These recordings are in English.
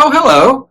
Oh, hello.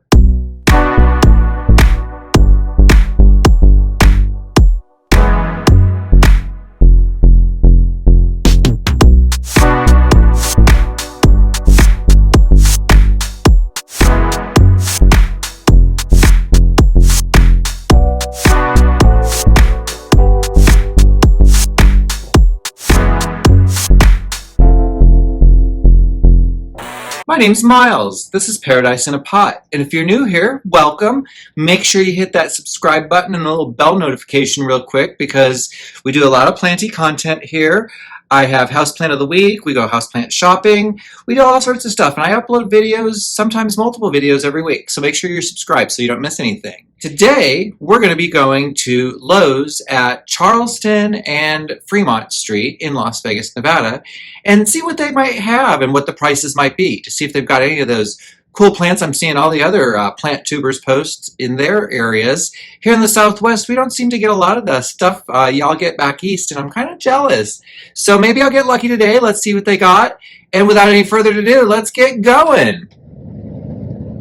My name's Miles. This is Paradise in a Pot. And if you're new here, welcome. Make sure you hit that subscribe button and a little bell notification real quick because we do a lot of planty content here. I have Houseplant of the Week. We go houseplant shopping. We do all sorts of stuff. And I upload videos, sometimes multiple videos every week. So make sure you're subscribed so you don't miss anything. Today, we're going to be going to Lowe's at Charleston and Fremont Street in Las Vegas, Nevada, and see what they might have and what the prices might be to see if they've got any of those cool plants. I'm seeing all the other plant tubers posts in their areas. Here in the Southwest, we don't seem to get a lot of the stuff y'all get back east, and I'm kind of jealous. So maybe I'll get lucky today. Let's see what they got. And without any further ado, let's get going.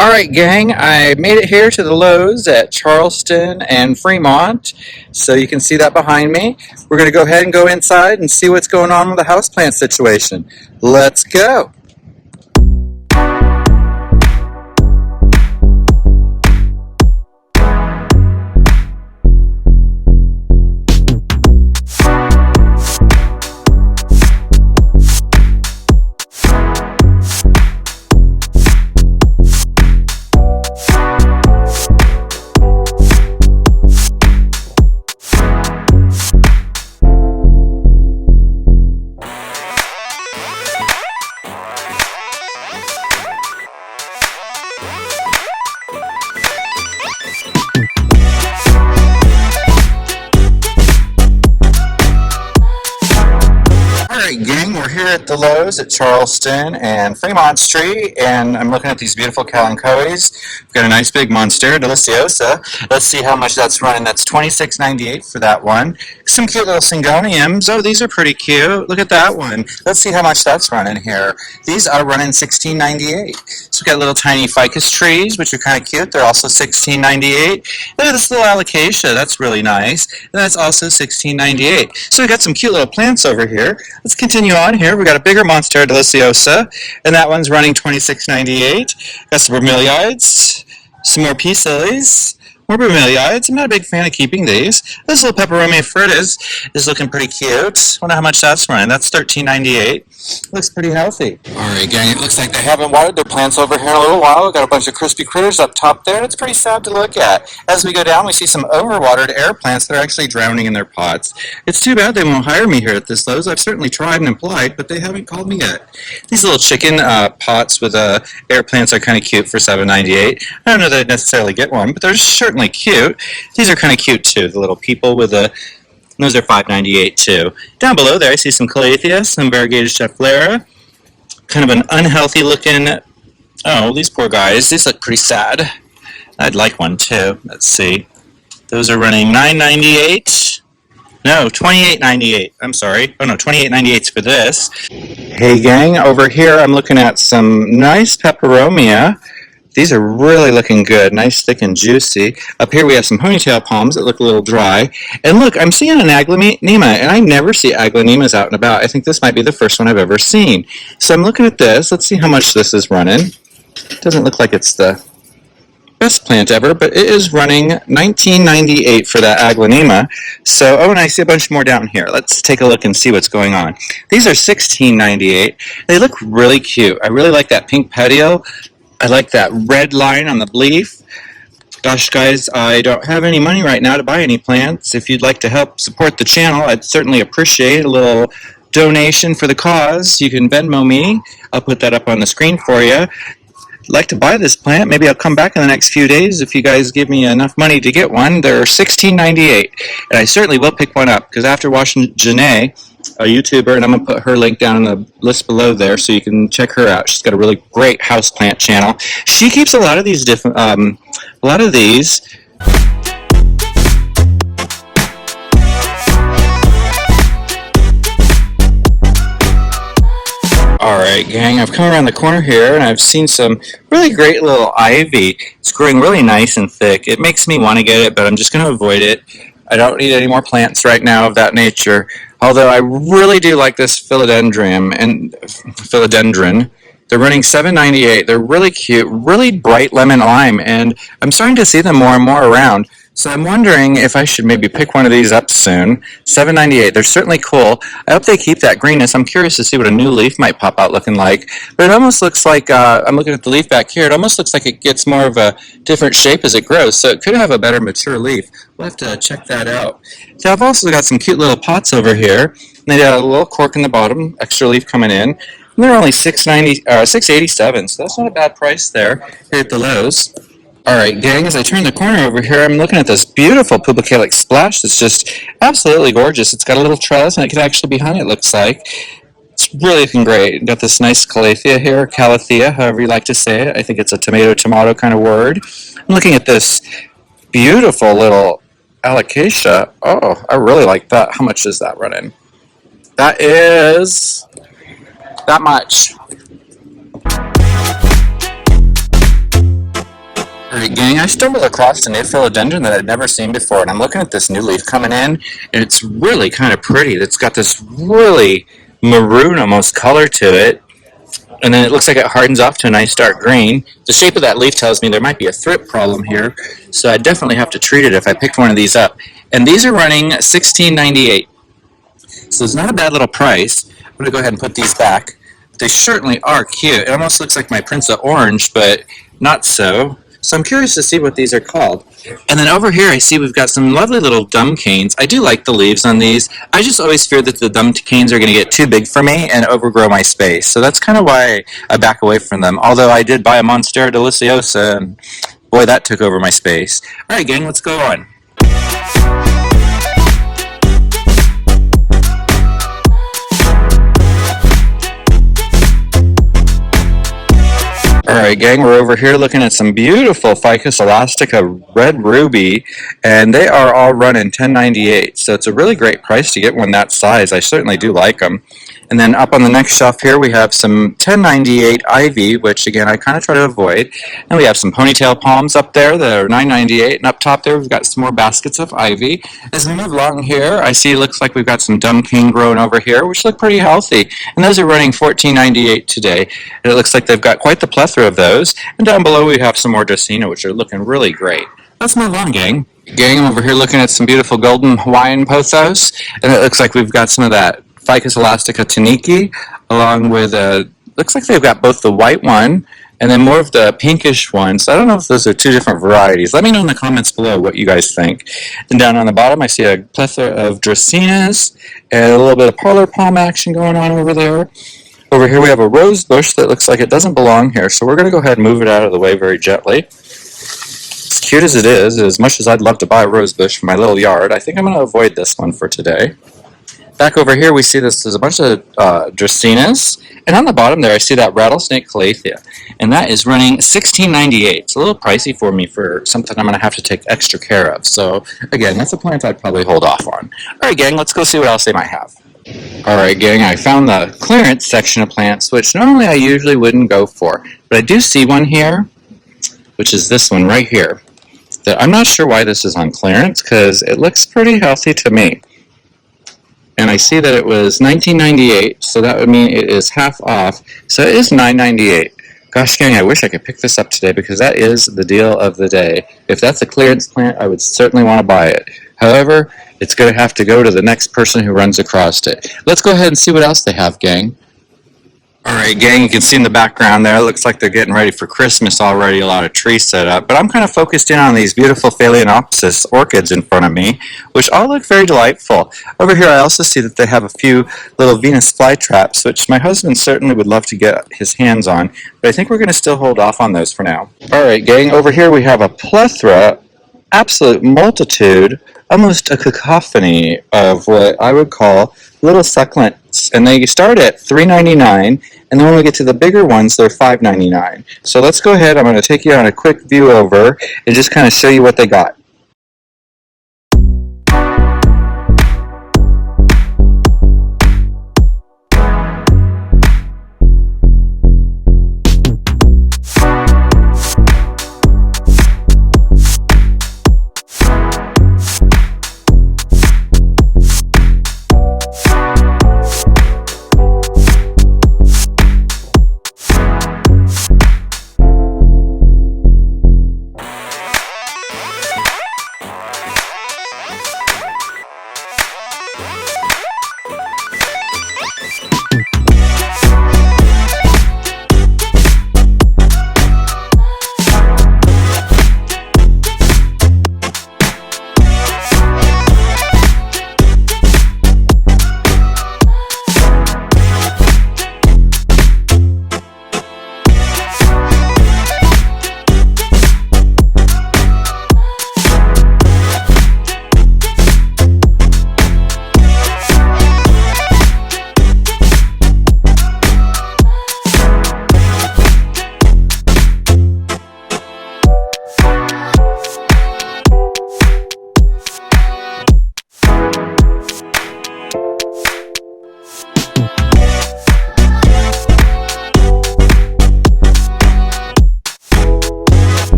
All right, gang, I made it here to the Lowe's at Charleston and Fremont. So you can see that behind me. We're going to go ahead and go inside and see what's going on with the houseplant situation. Let's go. Gang, we're here at the Lowe's at Charleston and Fremont Street, and I'm looking at these beautiful Calancoes. We've got a nice big Monstera Deliciosa. Let's see how much that's running. That's $26.98 for that one. Some cute little Syngoniums. Oh, these are pretty cute. Look at that one. Let's see how much that's running here. These are running $16.98. So we've got little tiny ficus trees, which are kind of cute. They're also $16.98. Look at this little alocasia. That's really nice. And that's also $16.98. So we've got some cute little plants over here. Let's continue on here. We've got a bigger Monstera Deliciosa, and that one's running $26.98. Got some bromeliads, some more peace lilies, more bromeliads. I'm not a big fan of keeping these. This little Peperomia frutis is looking pretty cute. Wonder how much that's running. That's $13.98. Looks pretty healthy. Alright, gang, it looks like they haven't watered their plants over here in a little while. We've got a bunch of crispy critters up top there. It's pretty sad to look at. As we go down, we see some overwatered air plants that are actually drowning in their pots. It's too bad they won't hire me here at this Lowe's. I've certainly tried and applied, but they haven't called me yet. These little chicken pots with air plants are kind of cute for $7.98. I don't know that I'd necessarily get one, but they're certainly cute. These are kind of cute too, the little people with those are $5.98 too. Down below there I see some calathea, some variegated schefflera. Kind of an unhealthy looking, oh, these poor guys, these look pretty sad. I'd like one too. Let's see. Those are running $9.98. No, $28.98. I'm sorry. Oh no, $28.98 for this. Hey gang, over here I'm looking at some nice peperomia. These are really looking good, nice, thick, and juicy. Up here we have some ponytail palms that look a little dry. And look, I'm seeing an aglaonema, and I never see aglaonemas out and about. I think this might be the first one I've ever seen. So I'm looking at this. Let's see how much this is running. Doesn't look like it's the best plant ever, but it is running $19.98 for that aglaonema. So, oh, and I see a bunch more down here. Let's take a look and see what's going on. These are $16.98. They look really cute. I really like that pink petiole. I like that red line on the leaf. Gosh, guys, I don't have any money right now to buy any plants. If you'd like to help support the channel, I'd certainly appreciate a little donation for the cause. You can Venmo me. I'll put that up on the screen for you. I'd like to buy this plant. Maybe I'll come back in the next few days if you guys give me enough money to get one. They're $16.98, and I certainly will pick one up because after watching Janeé, a YouTuber, and I'm going to put her link down in the list below there so you can check her out. She's got a really great houseplant channel. She keeps a lot of these different, Alright, gang, I've come around the corner here and I've seen some really great little ivy. It's growing really nice and thick. It makes me want to get it, but I'm just going to avoid it. I don't need any more plants right now of that nature. Although I really do like this philodendron. They're running $7.98. They're really cute, really bright lemon lime, and I'm starting to see them more and more around. So I'm wondering if I should maybe pick one of these up soon. $7.98. They're certainly cool. I hope they keep that greenness. I'm curious to see what a new leaf might pop out looking like. But it almost looks like, I'm looking at the leaf back here, it almost looks like it gets more of a different shape as it grows. So it could have a better mature leaf. We'll have to check that out. So I've also got some cute little pots over here. They got a little cork in the bottom, extra leaf coming in. And they're only $6.87, so that's not a bad price there here at the Lowe's. Alright, gang, as I turn the corner over here, I'm looking at this beautiful Pubicalic splash that's just absolutely gorgeous. It's got a little trellis, and it could actually be hung, it looks like. It's really looking great. Got this nice calathea here, calathea, however you like to say it. I think it's a tomato kind of word. I'm looking at this beautiful little alocasia. Oh, I really like that. How much does that run in? That is that much. Alright, gang, I stumbled across a new philodendron that I'd never seen before, and I'm looking at this new leaf coming in, and it's really kind of pretty. It's got this really maroon almost color to it, and then it looks like it hardens off to a nice dark green. The shape of that leaf tells me there might be a thrip problem here, so I definitely have to treat it if I picked one of these up. And these are running $16.98, so it's not a bad little price. I'm going to go ahead and put these back. They certainly are cute. It almost looks like my Prince of Orange, but not so. So I'm curious to see what these are called. And then over here I see we've got some lovely little dumb canes. I do like the leaves on these. I just always fear that the dumb canes are going to get too big for me and overgrow my space. So that's kind of why I back away from them. Although I did buy a Monstera deliciosa, and boy, that took over my space. All right, gang, let's go on. Alright, gang, we're over here looking at some beautiful Ficus elastica red ruby, and they are all running $10.98, so it's a really great price to get one that size. I certainly do like them. And then up on the next shelf here we have some $10.98 ivy, which again I kind of try to avoid. And we have some ponytail palms up there that are $9.98, and up top there we've got some more baskets of ivy. As we move along here, I see it looks like we've got some dumb cane growing over here, which look pretty healthy. And those are running $14.98 today. And it looks like they've got quite the plethora of those. And down below we have some more Dracaena, which are looking really great. Let's move on, gang. Gang, I'm over here looking at some beautiful golden Hawaiian pothos, and it looks like we've got some of that Ficus elastica taniki, along with, looks like they've got both the white one and then more of the pinkish one. So I don't know if those are two different varieties. Let me know in the comments below what you guys think. And down on the bottom I see a plethora of Dracaenas and a little bit of parlor palm action going on over there. Over here we have a rose bush that looks like it doesn't belong here, so we're going to go ahead and move it out of the way very gently. As cute as it is, as much as I'd love to buy a rose bush for my little yard, I think I'm going to avoid this one for today. Back over here we see there's a bunch of Dracaenas, and on the bottom there I see that rattlesnake calathea, and that is running $16.98. It's a little pricey for me for something I'm going to have to take extra care of, so again, that's a plant I'd probably hold off on. Alright, gang, let's go see what else they might have. Alright, gang, I found the clearance section of plants, which normally I usually wouldn't go for, but I do see one here, which is this one right here. That I'm not sure why this is on clearance, because it looks pretty healthy to me. And I see that it was $19.98, so that would mean it is half off. So it is $9.98. Gosh, gang, I wish I could pick this up today, because that is the deal of the day. If that's a clearance plant, I would certainly want to buy it. However, it's going to have to go to the next person who runs across it. Let's go ahead and see what else they have, gang. Alright, gang, you can see in the background there, it looks like they're getting ready for Christmas already, a lot of trees set up. But I'm kind of focused in on these beautiful Phalaenopsis orchids in front of me, which all look very delightful. Over here I also see that they have a few little Venus flytraps, which my husband certainly would love to get his hands on, but I think we're going to still hold off on those for now. Alright, gang, over here we have a plethora, absolute multitude, almost a cacophony of what I would call little succulents, and they start at $3.99, and then when we get to the bigger ones, they're $5.99. So let's go ahead, I'm going to take you on a quick view over and just kind of show you what they got.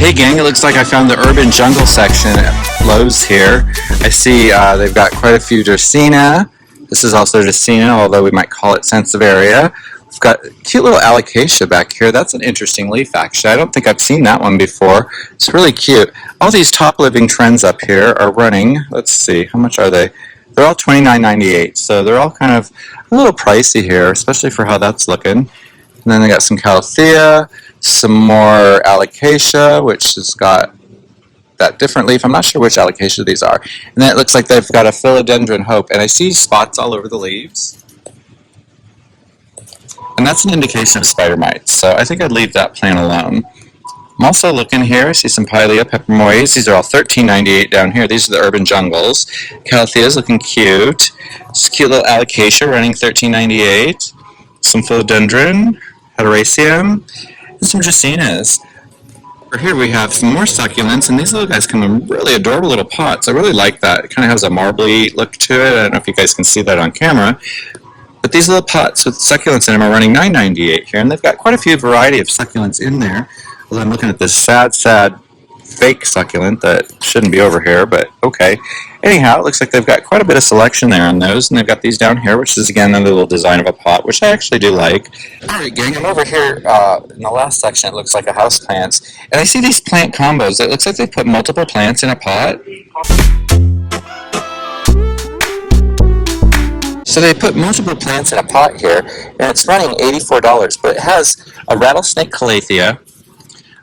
Hey gang, it looks like I found the urban jungle section at Lowe's here. I see they've got quite a few Dracaena. This is also Dracaena, although we might call it Sansevieria. We've got a cute little alocasia back here. That's an interesting leaf, actually. I don't think I've seen that one before. It's really cute. All these top living trends up here are running, let's see, how much are they? They're all $29.98, so they're all kind of a little pricey here, especially for how that's looking. And then they got some Calathea, some more alocasia, which has got that different leaf. I'm not sure which alocasia these are. And then it looks like they've got a philodendron hope, and I see spots all over the leaves. And that's an indication of spider mites, so I think I'd leave that plant alone. I'm also looking here, I see some Pilea pepermoides. These are all $13.98 down here. These are the urban jungles. Calathea is looking cute. It's a cute little alocasia running $13.98. Some philodendron, Hederaceum, and some Dracaenas. Over here we have some more succulents, and these little guys come in really adorable little pots. I really like that. It kind of has a marbly look to it. I don't know if you guys can see that on camera. But these little pots with succulents in them are running $9.98 here, and they've got quite a few variety of succulents in there. Well, I'm looking at this sad fake succulent that shouldn't be over here, but okay. Anyhow, it looks like they've got quite a bit of selection there on those, and they've got these down here, which is again another little design of a pot, which I actually do like. Alright gang, I'm over here in the last section. It looks like a houseplants, and I see these plant combos. It looks like they put multiple plants in a pot. So they put multiple plants in a pot here, and it's running $84, but it has a rattlesnake calathea,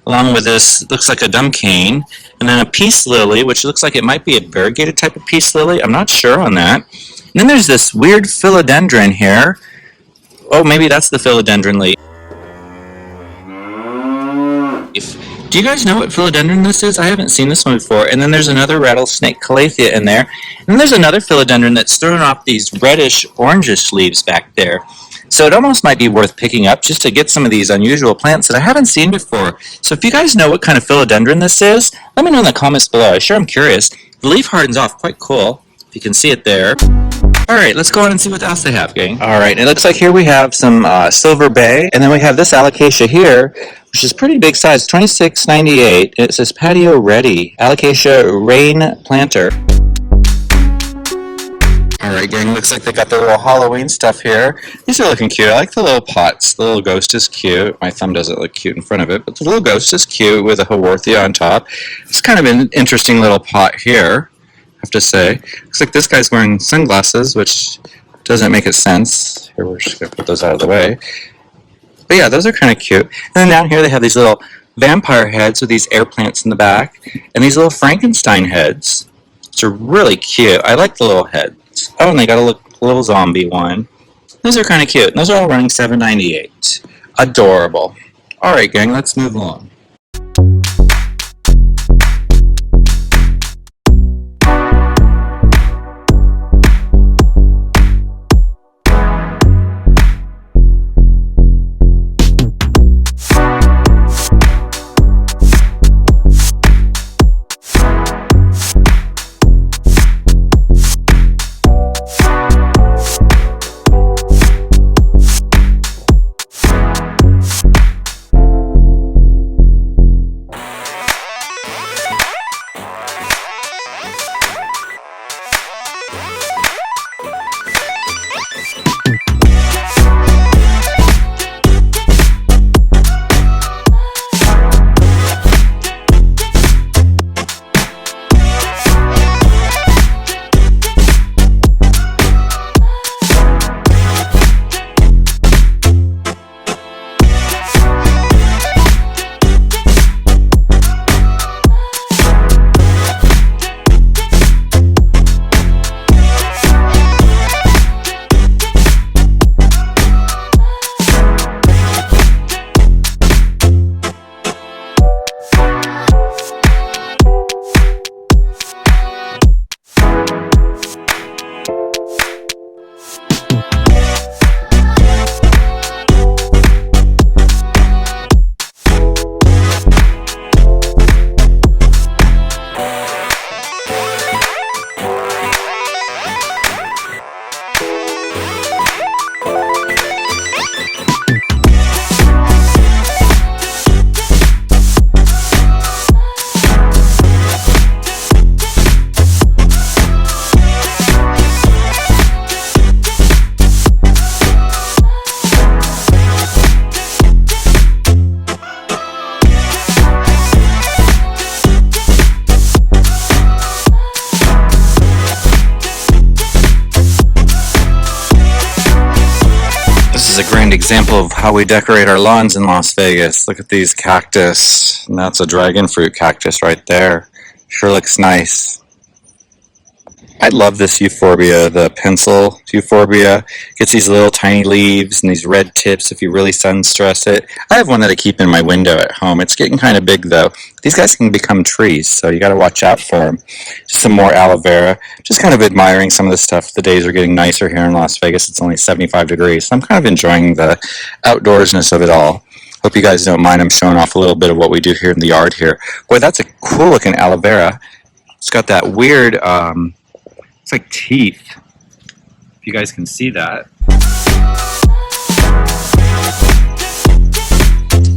along with this, looks like a dumb cane, and then a peace lily, which looks like it might be a variegated type of peace lily. I'm not sure on that. And then there's this weird philodendron here. Oh, maybe that's the philodendron leaf. Do you guys know what philodendron this is? I haven't seen this one before. And then there's another rattlesnake calathea in there. And then there's another philodendron that's throwing off these reddish, orangish leaves back there. So it almost might be worth picking up just to get some of these unusual plants that I haven't seen before. So if you guys know what kind of philodendron this is, let me know in the comments below. I'm sure I'm curious. The leaf hardens off quite cool, if you can see it there. Alright, let's go on and see what else they have, gang. Alright, it looks like here we have some silver bay, and then we have this alocasia here, which is pretty big size, $26.98. It says patio ready, alocasia rain planter. Alright gang, looks like they got their little Halloween stuff here. These are looking cute. I like the little pots. The little ghost is cute. My thumb doesn't look cute in front of it, but the little ghost is cute with a Haworthia on top. It's kind of an interesting little pot here, I have to say. Looks like this guy's wearing sunglasses, which doesn't make sense. Here, we're just going to put those out of the way. But yeah, those are kind of cute. And then down here they have these little vampire heads with these air plants in the back, and these little Frankenstein heads, which are really cute. I like the little heads. Oh, and they got a little zombie one. Those are kind of cute. Those are all running $7.98. Adorable. Alright gang, let's move on. high-end example of how we decorate our lawns in Las Vegas. Look at these cactus. And that's a dragon fruit cactus right there. Sure looks nice. I love this euphorbia, the pencil euphorbia. Gets these little tiny leaves and these red tips if you really sun stress it. I have one that I keep in my window at home. It's getting kind of big though. These guys can become trees, so you got to watch out for them. Just some more aloe vera. Just kind of admiring some of the stuff. The days are getting nicer here in Las Vegas. It's only 75 degrees, so I'm kind of enjoying the outdoorsness of it all. Hope you guys don't mind. I'm showing off a little bit of what we do here in the yard here. Boy, that's a cool looking aloe vera. It's got that weird... it's like teeth, if you guys can see that.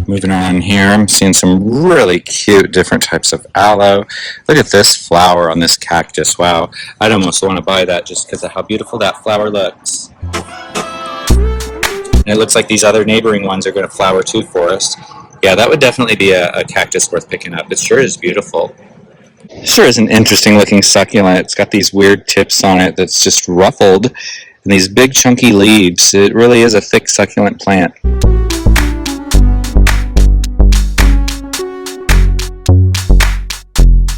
Moving on here, I'm seeing some really cute different types of aloe. Look at this flower on this cactus. Wow, I'd almost want to buy that just because of how beautiful that flower looks. And it looks like these other neighboring ones are going to flower too for us. Yeah, that would definitely be a cactus worth picking up. It sure is beautiful. Sure is an interesting looking succulent. It's got these weird tips on it that's just ruffled and these big chunky leaves. It really is a thick succulent plant.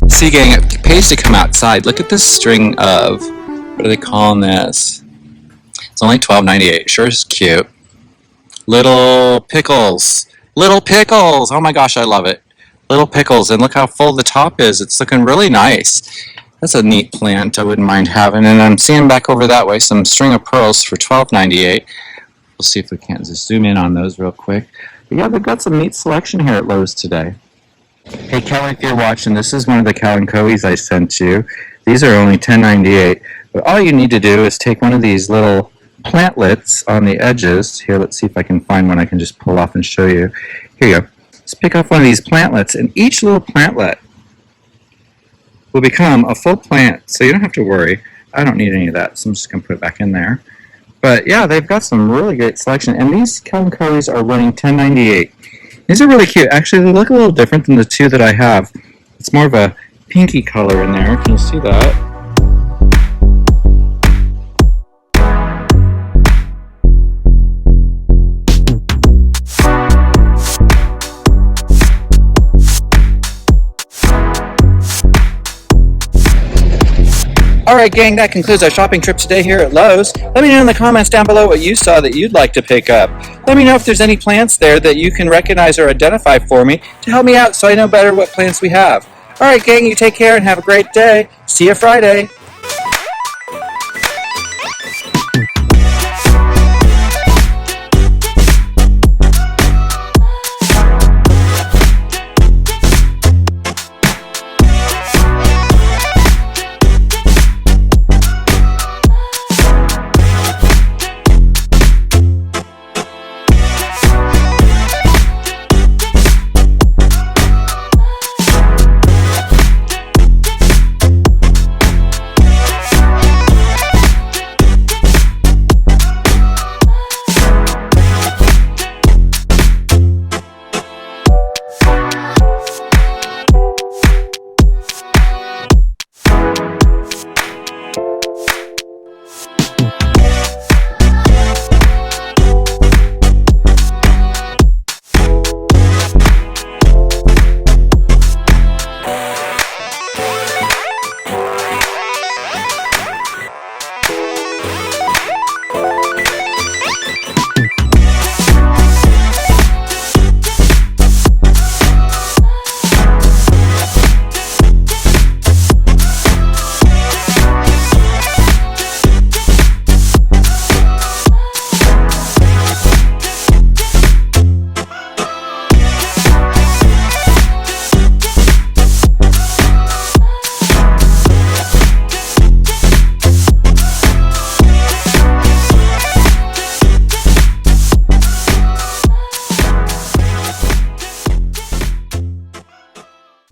See gang, it pays to come outside. Look at this string of, what are they calling this? It's only $12.98. Sure is cute. Little pickles. Little pickles! Oh my gosh, I love it. Little pickles, and look how full the top is. It's looking really nice. That's a neat plant I wouldn't mind having. And I'm seeing back over that way some string of pearls for $12.98. We'll see if we can't just zoom in on those real quick. But yeah, they've got some neat selection here at Lowe's today. Hey Kelly, if you're watching, this is one of the calanchoes I sent you. These are only $10.98. But all you need to do is take one of these little plantlets on the edges. Here, let's see if I can find one I can just pull off and show you. Here you go. Just pick off one of these plantlets, and each little plantlet will become a full plant, so you don't have to worry. I don't need any of that, so I'm just going to put it back in there. But yeah, they've got some really great selection, and these calanchoes are running $10.98. These are really cute. Actually, they look a little different than the two that I have. It's more of a pinky color in there. Can you see that? Alright gang, that concludes our shopping trip today here at Lowe's. Let me know in the comments down below what you saw that you'd like to pick up. Let me know if there's any plants there that you can recognize or identify for me to help me out so I know better what plants we have. Alright gang, you take care and have a great day. See you Friday.